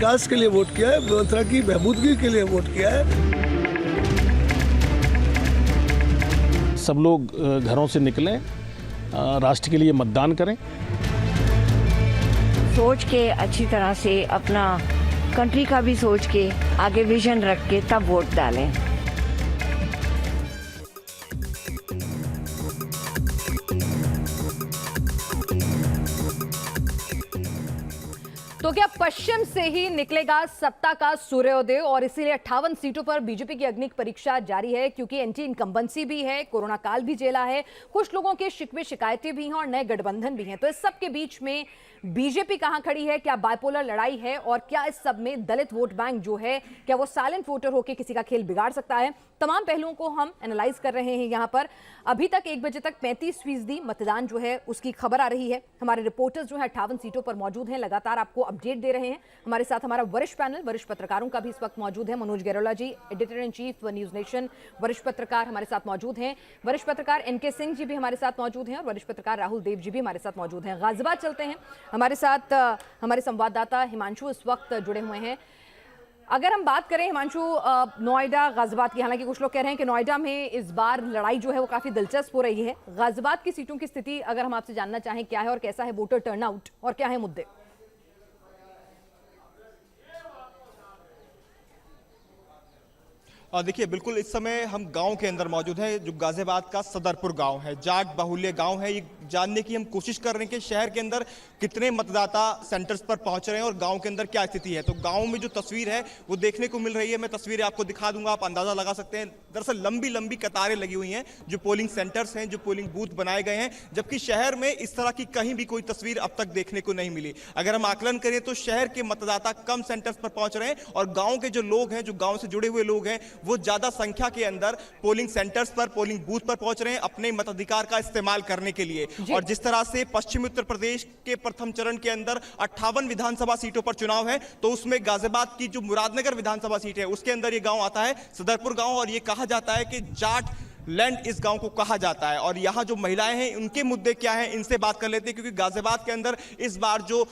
विकास के लिए वोट किया है, व्यवस्था की बहबूदगी के लिए वोट किया है। सब लोग घरों से निकलें, राष्ट्र के लिए मतदान करें। सोच के अच्छी तरह से अपना कंट्री का भी सोच के आगे विजन रख के तब वोट डालें। तो क्या पश्चिम से ही निकलेगा सत्ता का सूर्योदय, और इसीलिए 58 सीटों पर बीजेपी की अग्नि परीक्षा जारी है, क्योंकि एंटी इनकम्बेंसी भी है, कोरोना काल भी झेला है, कुछ लोगों के शिकवे शिकायतें भी हैं और नए गठबंधन भी हैं। तो इस सब के बीच में बीजेपी कहां खड़ी है, क्या बाइपोलर लड़ाई है, और क्या इस सब में दलित वोट बैंक जो है क्या वो साइलेंट वोटर होकर किसी का खेल बिगाड़ सकता है, तमाम पहलुओं को हम एनालाइज कर रहे हैं यहां पर। अभी तक 1 बजे तक 35% मतदान जो है उसकी खबर आ रही है। हमारे रिपोर्टर्स जो है 58 सीटों पर मौजूद हैं, लगातार आपको अपडेट दे रहे हैं। हमारे साथ हमारा वरिष्ठ पैनल, वरिष्ठ पत्रकारों का भी इस वक्त मौजूद है। Manoj Gairola ji, editor in chief News Nation, वरिष्ठ पत्रकार हमारे साथ मौजूद हैं। वरिष्ठ पत्रकार NK सिंह जी भी हमारे साथ मौजूद हैं और वरिष्ठ पत्रकार राहुल देव जी भी हमारे साथ मौजूद हैं। गाजियाबाद चलते हैं, हमारे साथ हमारे संवाददाता हिमांशु इस वक्त जुड़े हुए हैं। अगर हम बात करें हिमांशु, नोएडा गाजियाबाद की, हालांकि कुछ लोग कह रहे हैं कि नोएडा में इस बार लड़ाई जो है वो काफी दिलचस्प हो रही है। गाजियाबाद की सीटों की स्थिति अगर हम आपसे जानना चाहें क्या है और कैसा है वोटर टर्नआउट और क्या है मुद्दे? देखिए, बिल्कुल इस समय हम गांव के अंदर मौजूद हैं, जो गाजियाबाद का सदरपुर गांव है, जाट बाहुल्य गांव है। ये जानने की हम कोशिश कर रहे हैं कि शहर के अंदर कितने मतदाता सेंटर्स पर पहुंच रहे हैं और गांव के अंदर क्या स्थिति है। तो गांव में जो तस्वीर है वो देखने को मिल रही है। मैं तस्वीरें आपको दिखा दूंगा, आप अंदाजा लगा सकते हैं। दरअसल लंबी लंबी कतारें लगी हुई हैं, जो पोलिंग सेंटर्स हैं, जो पोलिंग बूथ बनाए गए हैं, जबकि शहर में इस तरह की कहीं भी कोई तस्वीर अब तक देखने को नहीं मिली। अगर हम आकलन करें तो शहर के मतदाता कम सेंटर्स पर पहुंच रहे हैं और गांव के जो लोग हैं, जो गांव से जुड़े हुए लोग हैं, वो ज्यादा संख्या के अंदर पोलिंग सेंटर्स पर, पोलिंग बूथ पर पहुंच रहे हैं अपने मताधिकार का इस्तेमाल करने के लिए। और जिस तरह से पश्चिमी उत्तर प्रदेश के प्रथम चरण के अंदर 58 विधानसभा सीटों पर चुनाव है, तो उसमें गाजियाबाद की जो मुरादनगर विधानसभा सीट है उसके अंदर ये गांव आता है, सदरपुर गांव। और ये कहा जाता है कि जाट लैंड इस गांव को कहा जाता है। और यहां जो महिलाएं हैं उनके मुद्दे क्या हैं, इनसे बात कर लेते हैं, क्योंकि गाजियाबाद के अंदर इस बार जो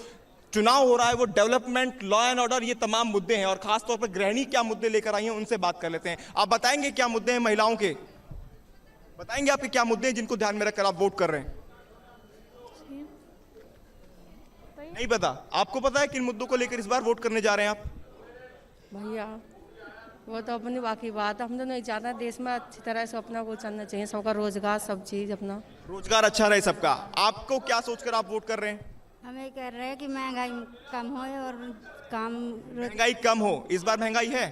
चुनाव हो रहा है वो डेवलपमेंट, लॉ एंड ऑर्डर, ये तमाम मुद्दे हैं। और खासतौर पर गृहिणी क्या मुद्दे लेकर आई हैं उनसे बात कर लेते हैं। आप बताएंगे क्या मुद्दे हैं महिलाओं के? बताएंगे आपके क्या मुद्दे हैं जिनको ध्यान में रखकर आप वोट कर रहे हैं? नहीं पता? आपको पता है किन मुद्दों को लेकर इस बार वोट करने जा रहे हैं आप? भैया वो तो अपनी बाकी बात है, हम तो नहीं चाहते देश में अच्छी तरह से अपना वो चलना चाहिए, सबका रोजगार, सब चीज अपना रोजगार अच्छा रहे सबका। आपको क्या सोचकर आप वोट कर रहे हैं? हम ये कह रहे हैं कि महंगाई कम हो और काम, महंगाई कम हो। इस बार महंगाई है,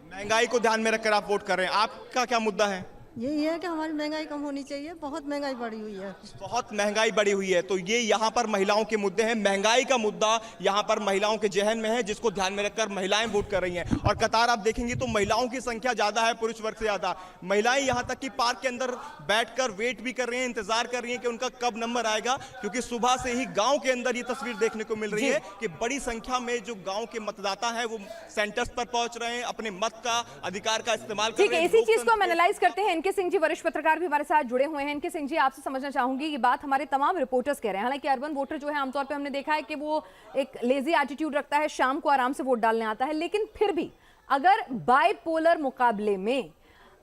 महंगाई को ध्यान में रखकर आप वोट कर रहे हैं। आपका क्या मुद्दा है? यही है कि हमारी महंगाई कम होनी चाहिए, बहुत महंगाई बढ़ी हुई है। बहुत महंगाई बढ़ी हुई है, तो ये यहाँ पर महिलाओं के मुद्दे हैं। महंगाई का मुद्दा यहाँ पर महिलाओं के जहन में है, जिसको ध्यान में रखकर महिलाएं वोट कर रही हैं। और कतार आप देखेंगे तो महिलाओं की संख्या ज्यादा है पुरुष वर्ग से ज्यादा। महिलाएं यहाँ तक कि पार्क के अंदर बैठकर वेट भी कर रही हैं, इंतजार कर रही हैं कि उनका कब नंबर आएगा, क्योंकि सुबह से ही गाँव के अंदर ये तस्वीर देखने को मिल रही है कि बड़ी संख्या में जो गाँव के मतदाता है वो सेंटर्स पर पहुंच रहे हैं, अपने मत का अधिकार का इस्तेमाल कर रहे हैं। इसी चीज को हम एनालाइज करते हैं। NK सिंह जी, वरिष्ठ पत्रकार भी हमारे साथ जुड़े हुए हैं। NK सिंह जी, आपसे समझना चाहूंगी, ये बात हमारे तमाम रिपोर्टर्स कह रहे हैं। हालांकि अर्बन वोटर जो है आमतौर पे हमने देखा है कि वो एक लेजी एटीट्यूड रखता है, शाम को आराम से वोट डालने आता है, लेकिन फिर भी अगर बाइपोलर मुकाबले में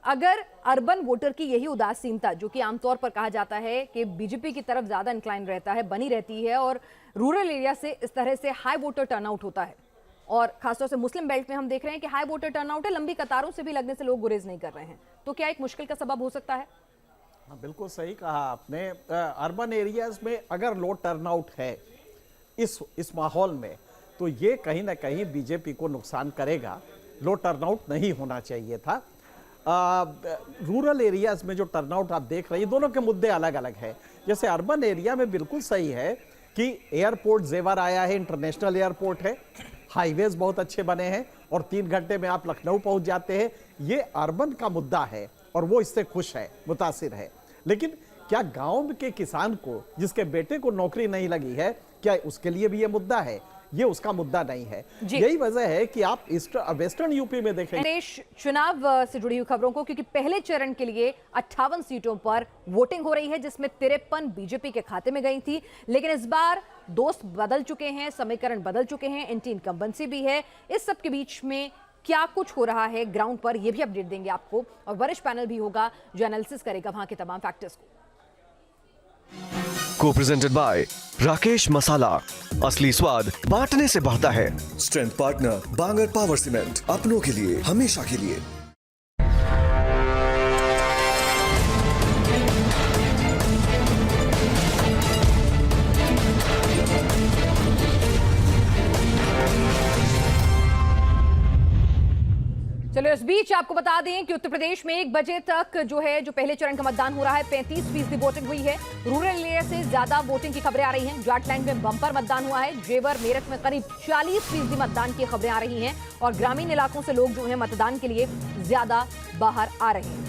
अगर अर्बन वोटर की यही उदासीनता, जो कि आमतौर पर कहा जाता है कि बीजेपी की तरफ ज्यादा इंक्लाइन रहता है, बनी रहती है, और रूरल एरिया से इस तरह से हाई वोटर टर्नआउट होता है, और खासतौर से मुस्लिम बेल्ट में हम देख रहे हैं कि हाई वोटर टर्नआउट है, लंबी कतारों से भी लगने से लोग गुरेज नहीं कर रहे हैं, तो क्या एक मुश्किल का सबब हो सकता है? हाँ, बिल्कुल सही कहा आपने। अर्बन एरियाज में अगर लो टर्नआउट है इस माहौल में, तो ये कहीं ना कहीं बीजेपी को नुकसान करेगा। लो टर्नआउट नहीं होना चाहिए था। रूरल एरियाज में जो टर्नआउट आप देख रहे हैं, दोनों के मुद्दे अलग अलग हैं। जैसे अर्बन एरिया में बिल्कुल सही है कि एयरपोर्ट जेवर आया है, इंटरनेशनल एयरपोर्ट है, हाईवेज बहुत अच्छे बने हैं और 3 घंटे में आप लखनऊ पहुंच जाते हैं। ये अर्बन का मुद्दा है और वो इससे खुश है, मुतासिर है। लेकिन क्या गांव के किसान को, जिसके बेटे को नौकरी नहीं लगी है, क्या उसके लिए भी ये मुद्दा है? ये उसका मुद्दा नहीं है। जी। यही वजह है कि आप वेस्टर्न यूपी में देखें देश चुनाव से जुड़ी हुई खबरों को, क्योंकि पहले चरण के लिए 58 सीटों पर वोटिंग हो रही है, जिसमें 53 बीजेपी के खाते में गई थी। लेकिन इस बार दोस्त बदल चुके हैं, समीकरण बदल चुके हैं, एंटी इनकम्बेंसी भी है। इस सब के बीच में क्या कुछ हो रहा है ग्राउंड पर, यह भी अपडेट देंगे आपको, और वरिष्ठ पैनल भी होगा जो एनालिसिस करेगा वहां के तमाम फैक्टर्स को। को प्रेजेंटेड बाय राकेश मसाला, असली स्वाद बांटने से बढ़ता है। स्ट्रेंथ पार्टनर बांगर पावर सीमेंट, अपनों के लिए हमेशा के लिए। चलो इस बीच आपको बता दें कि उत्तर प्रदेश में 1 बजे तक जो पहले चरण का मतदान हो रहा है, 35% वोटिंग हुई है। रूरल एरिया से ज्यादा वोटिंग की खबरें आ रही हैं। जाटलैंड में बम्पर मतदान हुआ है। जेवर, मेरठ में करीब 40% मतदान की खबरें आ रही हैं और ग्रामीण इलाकों से लोग जो है मतदान के लिए ज्यादा बाहर आ रहे हैं।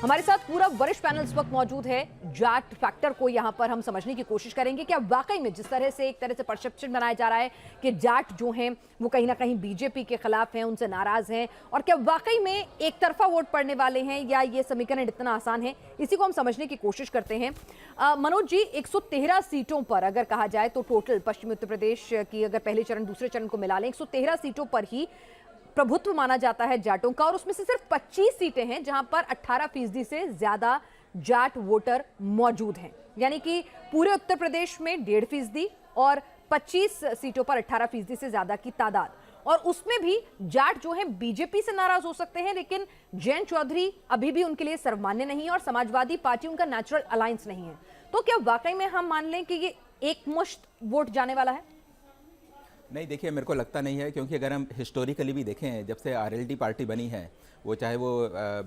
हमारे साथ पूरा वरिष्ठ पैनल इस वक्त मौजूद है। जाट फैक्टर को यहां पर हम समझने की कोशिश करेंगे कि अब वाकई में जिस तरह से एक तरह से परसेप्शन बनाया जा रहा है कि जाट जो हैं वो कहीं ना कहीं बीजेपी के खिलाफ हैं, उनसे नाराज हैं, और क्या वाकई में एक तरफा वोट पड़ने वाले हैं या ये समीकरण इतना आसान है, इसी को हम समझने की कोशिश करते हैं। मनोज जी, 113 सीटों पर अगर कहा जाए तो टोटल पश्चिमी उत्तर प्रदेश की अगर पहले चरण दूसरे चरण को मिला लें, 113 सीटों पर ही प्रभुत्व माना जाता है जाटों का, और उसमें से सिर्फ 25 सीटें हैं जहां पर 18% से ज्यादा जाट वोटर मौजूद हैं। यानी कि पूरे उत्तर प्रदेश में 1.5% और 25 सीटों पर 18% से ज्यादा की तादाद, और उसमें भी जाट जो है बीजेपी से नाराज हो सकते हैं, लेकिन जयंत चौधरी अभी भी उनके लिए सर्वमान्य नहीं है और समाजवादी पार्टी उनका नेचुरल अलायंस नहीं है। तो क्या वाकई में हम मान लें कि ये एकमुश्त वोट जाने वाला है? नहीं, देखिए, मेरे को लगता नहीं है, क्योंकि अगर हम हिस्टोरिकली भी देखें, जब से आरएलडी पार्टी बनी है, वो चाहे वो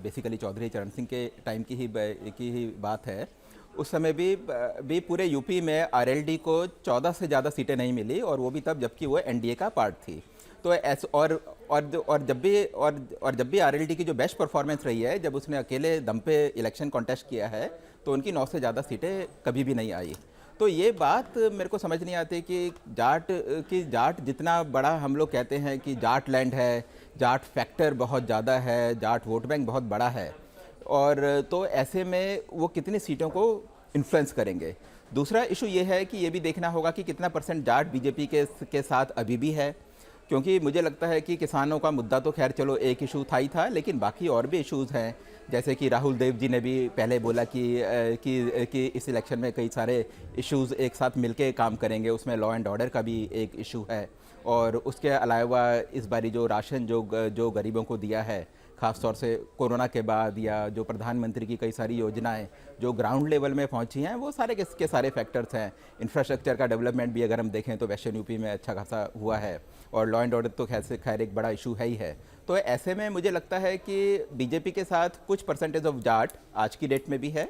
बेसिकली चौधरी चरण सिंह के टाइम की ही बात है, उस समय भी पूरे यूपी में आरएलडी को 14 से ज़्यादा सीटें नहीं मिली, और वो भी तब जबकि वो एनडीए का पार्ट थी। तो ऐसे और जब भी आरएलडी की जो बेस्ट परफॉर्मेंस रही है, जब उसने अकेले दम पे इलेक्शन कॉन्टेस्ट किया है, तो उनकी 9 से ज़्यादा सीटें कभी भी नहीं आई। तो ये बात मेरे को समझ नहीं आती कि जाट जितना बड़ा हम लोग कहते हैं कि जाट लैंड है, जाट फैक्टर बहुत ज़्यादा है, जाट वोट बैंक बहुत बड़ा है, और तो ऐसे में वो कितनी सीटों को इन्फ्लुएंस करेंगे। दूसरा इशू ये है कि ये भी देखना होगा कि कितना % जाट बीजेपी के साथ अभी भी है, क्योंकि मुझे लगता है कि किसानों का मुद्दा तो खैर चलो एक इशू था ही था, लेकिन बाकी और भी इश्यूज़ हैं, जैसे कि राहुल देव जी ने भी पहले बोला कि इस इलेक्शन में कई सारे इश्यूज़ एक साथ मिलके काम करेंगे, उसमें लॉ एंड ऑर्डर का भी एक इशू है, और उसके अलावा इस बारी जो राशन जो गरीबों को दिया है, ख़ास तौर से कोरोना के बाद, या जो प्रधानमंत्री की कई सारी योजनाएं जो ग्राउंड लेवल में पहुंची हैं, वो सारे के सारे फैक्टर्स हैं। इंफ्रास्ट्रक्चर का डेवलपमेंट भी अगर हम देखें तो वेस्टर्न यूपी में अच्छा खासा हुआ है, और लॉ एंड ऑर्डर तो खैर एक बड़ा इशू है ही है। तो ऐसे में मुझे लगता है कि बीजेपी के साथ कुछ % ऑफ जाट आज की डेट में भी है,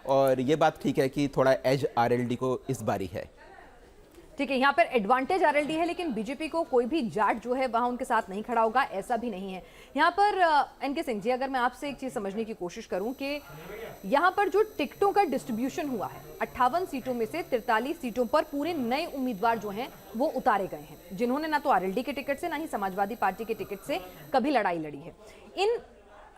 और ये बात ठीक है कि थोड़ा एज आरएलडी को इस बारी है। ठीक है, यहाँ पर एडवांटेज आरएलडी है, लेकिन बीजेपी को कोई भी जाट जो है वहां उनके साथ नहीं खड़ा होगा, ऐसा भी नहीं है। यहाँ पर एनके सिंह जी, अगर मैं आपसे एक चीज समझने की कोशिश करूं कि यहाँ पर जो टिकटों का डिस्ट्रीब्यूशन हुआ है, 58 सीटों में से 43 सीटों पर पूरे नए उम्मीदवार जो हैं वो उतारे गए हैं, जिन्होंने ना तो आरएलडी के टिकट से ना ही समाजवादी पार्टी के टिकट से कभी लड़ाई लड़ी है। इन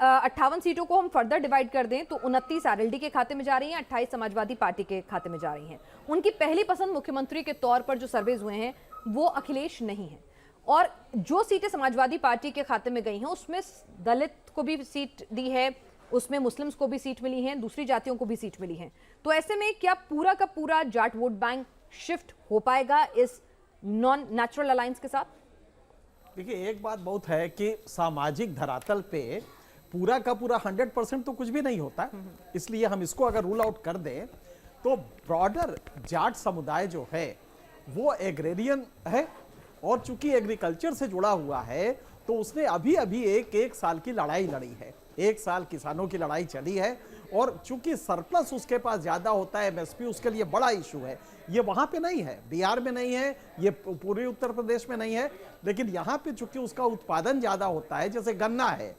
58 सीटों को हम फर्दर डिवाइड कर दें तो 29 आरएलडी के खाते में जा रही हैं, 28 समाजवादी पार्टी के खाते में जा रही हैं। उनकी पहली पसंद मुख्यमंत्री के तौर पर जो सर्वेज हुए हैं वो अखिलेश नहीं है, और जो सीटें समाजवादी पार्टी के खाते में गई हैं उसमें दलित को भी सीट दी है, उसमें मुस्लिम्स को भी सीट मिली है, दूसरी जातियों को भी सीट मिली है। तो ऐसे में क्या पूरा का पूरा जाट वोट बैंक शिफ्ट हो पाएगा इस नॉन नेचुरल अलायंस के साथ? देखिए, एक बात बहुत है कि सामाजिक धरातल पे पूरा का पूरा 100% तो कुछ भी नहीं होता, इसलिए हम इसको अगर रूल आउट कर दें तो ब्रॉडर जाट समुदाय जो है वो एग्रेरियन है, और चूंकि एग्रीकल्चर से जुड़ा हुआ है तो उसने अभी अभी एक साल की लड़ाई लड़ी है, 1 साल किसानों की लड़ाई चली है, और चूंकि सरप्लस उसके पास ज्यादा होता है, एमएसपी उसके लिए बड़ा इशू है। ये वहां पे नहीं है, बिहार में नहीं है, ये पूरे उत्तर प्रदेश में नहीं है, लेकिन यहाँ पे चूंकि उसका उत्पादन ज्यादा होता है, जैसे गन्ना है,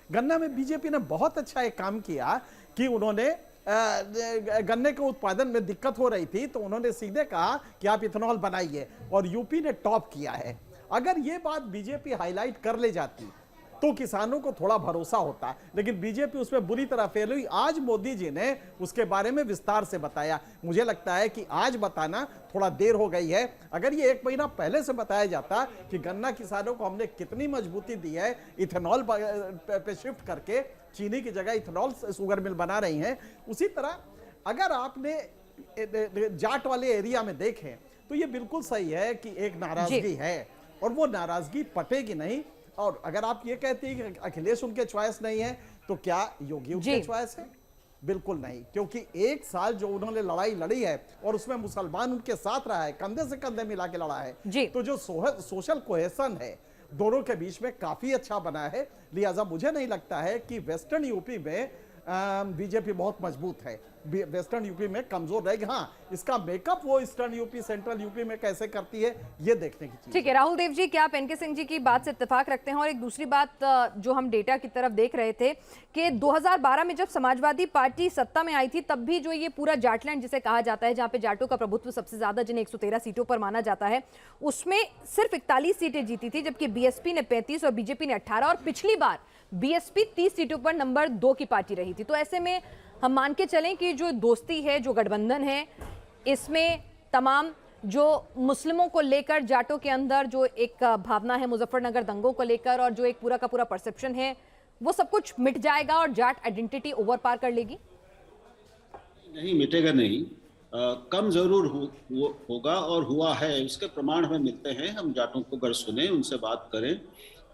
गन्ना में बीजेपी ने बहुत अच्छा एक काम किया कि उन्होंने गन्ने के उत्पादन में दिक्कत हो रही थी, तो उन्होंने सीधे कहा कि आप इथेनॉल बनाइए, और यूपी ने टॉप किया है। अगर ये बात बीजेपी हाईलाइट कर ले जाती तो किसानों को थोड़ा भरोसा होता, लेकिन बीजेपी उसमें बुरी तरह फेल हुई। आज मोदी जी ने उसके बारे में विस्तार से बताया। मुझे लगता है कि आज बताना थोड़ा देर हो गई है। अगर ये 1 महीना पहले से बताया जाता कि गन्ना किसानों को हमने कितनी मजबूती दी है, इथेनॉल पे शिफ्ट करके चीनी की जगह इथेनॉल शुगर मिल बना रही हैं। उसी तरह अगर आपने जाट वाले एरिया में देखें तो ये बिल्कुल सही है कि एक नाराजगी है, और वो नाराजगी पटेगी नहीं। और अगर आप ये कहते हैं कि अखिलेश उनके चॉइस नहीं है, तो क्या योगी उनके चॉइस है? बिल्कुल नहीं, क्योंकि 1 साल जो उन्होंने लड़ाई लड़ी है और उसमें मुसलमान उनके साथ रहा है, कंधे से कंधे मिला के लड़ा है, तो जो सोशल कोहेशन है दोनों के बीच में काफी अच्छा बना है। लिहाजा मुझे नहीं लगता है कि वेस्टर्न यूपी में बीजेपी बहुत मजबूत है, वेस्टर्न यूपी में कमजोर रहेगी। हाँ, इसका मेकअप वो ईस्टर्न यूपी, सेंट्रल यूपी में कैसे करती है, ये देखने की चीज। ठीक है राहुल देव जी, क्या आप एनके सिंह जी की बात से इत्तेफाक रखते हैं? और एक दूसरी बात जो हम डेटा की तरफ देख रहे थे कि 2012 में जब समाजवादी पार्टी सत्ता में आई थी, तब भी जो ये पूरा जाटलैंड जिसे कहा जाता है, जहां पे जाटों का प्रभुत्व सबसे ज्यादा, जिन्हें 113 सीटों पर माना जाता है, उसमें सिर्फ 41 सीटें जीती थी, जबकि बीएसपी ने 35 और बीजेपी ने 18, और पिछली बार बीएसपी 30 सीटों पर नंबर 2 की पार्टी रही थी। तो ऐसे में हम मान के चलें कि जो दोस्ती है, जो गठबंधन है, इसमें तमाम जो मुस्लिमों को लेकर जाटों के अंदर जो एक भावना है, मुजफ्फरनगर दंगों को लेकर, और जो एक पूरा का पूरा परसेप्शन है, वो सब कुछ मिट जाएगा और जाट आइडेंटिटी ओवर पार कर लेगी? नहीं, मिटेगा नहीं। कम जरूर होगा, और हुआ है, उसके प्रमाण हमें मिलते हैं। हम जाटों को अगर सुने, उनसे बात करें,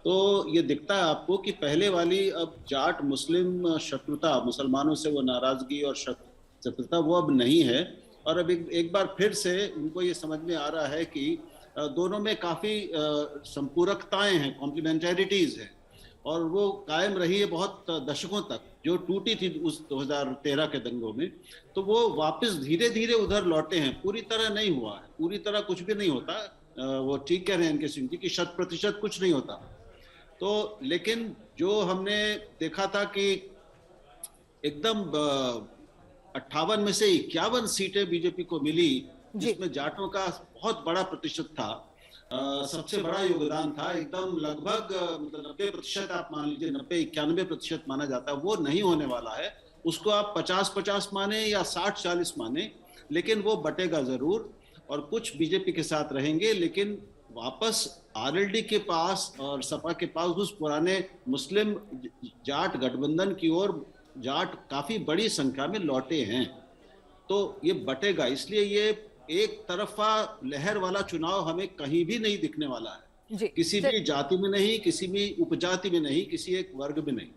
तो ये दिखता है आपको कि पहले वाली अब जाट मुस्लिम शत्रुता, मुसलमानों से वो नाराजगी और शत्रुता वो अब नहीं है। और अब एक बार फिर से उनको ये समझ में आ रहा है कि दोनों में काफ़ी संपूरकताएं हैं, कॉम्प्लीमेंटरिटीज़ हैं, और वो कायम रही है बहुत दशकों तक। जो टूटी थी उस 2013 के दंगों में, तो वो वापस धीरे धीरे उधर लौटे हैं। पूरी तरह नहीं हुआ है, पूरी तरह कुछ भी नहीं होता। वो ठीक कह रहे हैं इनके सिंह जी कि 100% कुछ नहीं होता। तो लेकिन जो हमने देखा था कि एकदम 58 में से 51 सीटें बीजेपी को मिली, जिसमें जाटों का बहुत बड़ा प्रतिशत था, सबसे बड़ा योगदान था। एकदम लगभग 90% आप मान लीजिए, 90-91% माना जाता है, वो नहीं होने वाला है। उसको आप 50-50 माने या 60-40 माने, लेकिन वो बटेगा जरूर, और कुछ बीजेपी के साथ रहेंगे, लेकिन वापस आरएलडी के पास और सपा के पास उस पुराने मुस्लिम जाट गठबंधन की ओर जाट काफी बड़ी संख्या में लौटे हैं। तो ये बटेगा, इसलिए ये एक तरफा लहर वाला चुनाव हमें कहीं भी नहीं दिखने वाला है, किसी भी जाति में नहीं, किसी भी उपजाति में नहीं, किसी एक वर्ग में नहीं।